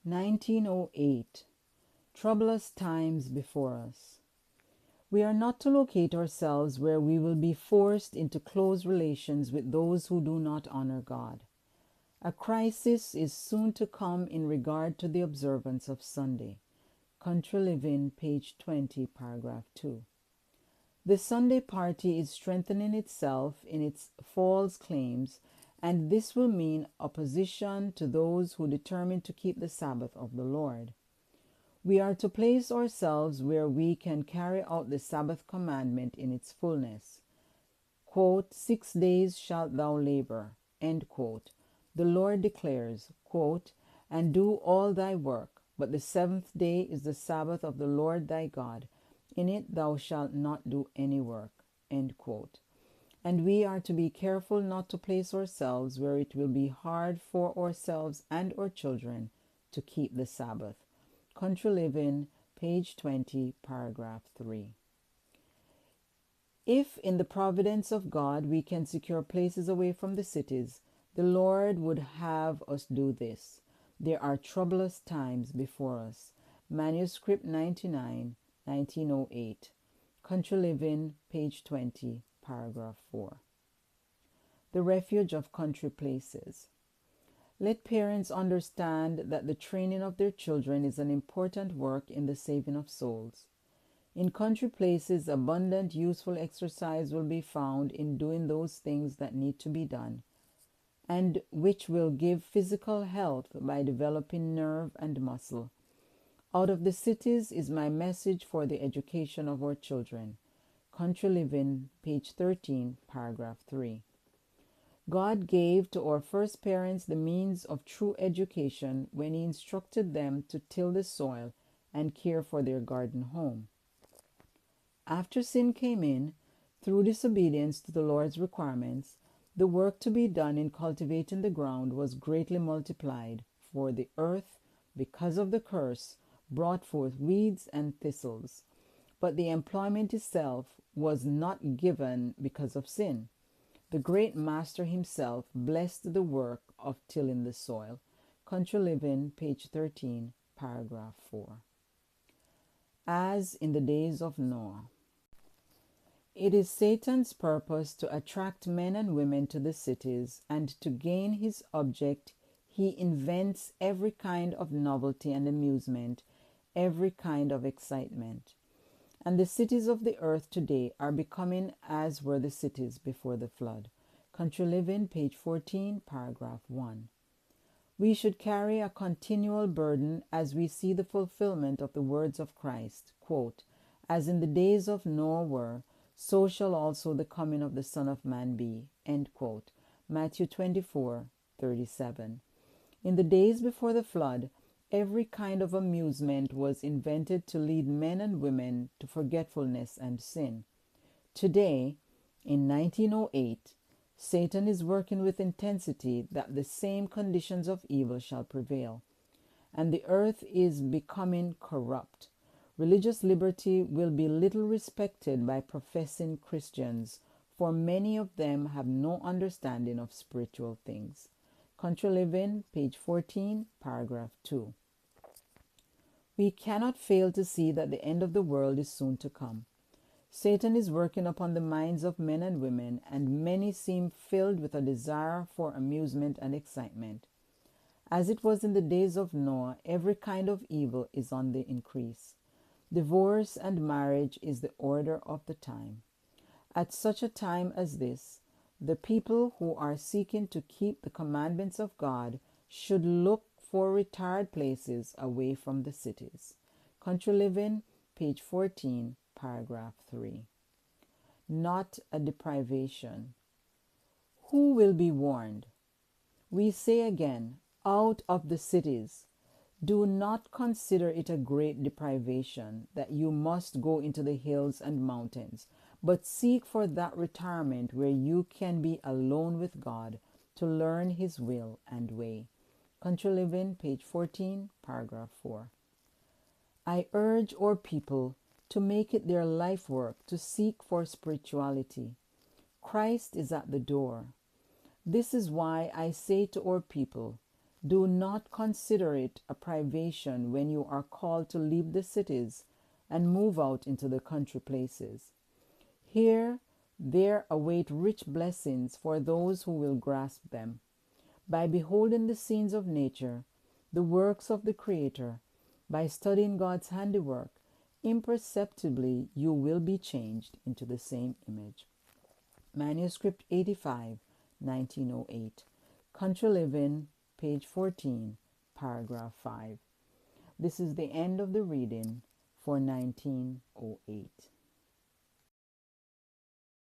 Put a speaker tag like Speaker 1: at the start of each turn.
Speaker 1: 1908. Troublous times before us. We are not to locate ourselves where we will be forced into close relations with those who do not honor God. A crisis is soon to come in regard to the observance of Sunday. Country Living, page 20, paragraph 2. The Sunday party is strengthening itself in its false claims, and this will mean opposition to those who determine to keep the Sabbath of the Lord. We are to place ourselves where we can carry out the Sabbath commandment in its fullness. Quote, 6 days shalt thou labor, end quote. The Lord declares, quote, and do all thy work, but the seventh day is the Sabbath of the Lord thy God. In it thou shalt not do any work, end quote. And we are to be careful not to place ourselves where it will be hard for ourselves and our children to keep the Sabbath. Country Living, page 20, paragraph 3. If in the providence of God we can secure places away from the cities, the Lord would have us do this. There are troublous times before us. Manuscript 99, 1908. Country Living, page 20, paragraph 4. The refuge of country places. Let parents understand that the training of their children is an important work in the saving of souls. In country places, abundant useful exercise will be found in doing those things that need to be done, and which will give physical health by developing nerve and muscle. Out of the cities is my message for the education of our children. Country Living, page 13, paragraph 3. God gave to our first parents the means of true education when He instructed them to till the soil and care for their garden home. After sin came in, through disobedience to the Lord's requirements, the work to be done in cultivating the ground was greatly multiplied, for the earth, because of the curse, brought forth weeds and thistles. But the employment itself was not given because of sin. The great Master Himself blessed the work of tilling the soil. Country Living, page 13, paragraph 4. As in the days of Noah. It is Satan's purpose to attract men and women to the cities, and to gain his object, he invents every kind of novelty and amusement, every kind of excitement. And the cities of the earth today are becoming as were the cities before the flood. Country Living, page 14, paragraph 1. We should carry a continual burden as we see the fulfillment of the words of Christ, quote, as in the days of Noah were, so shall also the coming of the Son of Man be, end quote. Matthew 24, 37. In the days before the flood, every kind of amusement was invented to lead men and women to forgetfulness and sin. Today, in 1908, Satan is working with intensity that the same conditions of evil shall prevail, and the earth is becoming corrupt. Religious liberty will be little respected by professing Christians, for many of them have no understanding of spiritual things. Country Living, page 14, paragraph 2. We cannot fail to see that the end of the world is soon to come. Satan is working upon the minds of men and women, and many seem filled with a desire for amusement and excitement. As it was in the days of Noah, every kind of evil is on the increase. Divorce and marriage is the order of the time. At such a time as this, the people who are seeking to keep the commandments of God should look for retired places away from the cities. Country Living, page 14, paragraph 3. Not a deprivation. Who will be warned? We say again, out of the cities. Do not consider it a great deprivation that you must go into the hills and mountains, but seek for that retirement where you can be alone with God to learn His will and way. Country Living, page 14, paragraph 4. I urge our people to make it their life work to seek for spirituality. Christ is at the door. This is why I say to our people, Do not consider it a privation when you are called to leave the cities and move out into the country places. Here, there await rich blessings for those who will grasp them. By beholding the scenes of nature, the works of the Creator, by studying God's handiwork, imperceptibly you will be changed into the same image. Manuscript 85, 1908. Country Living, page 14, paragraph 5. This is the end of the reading for 1908.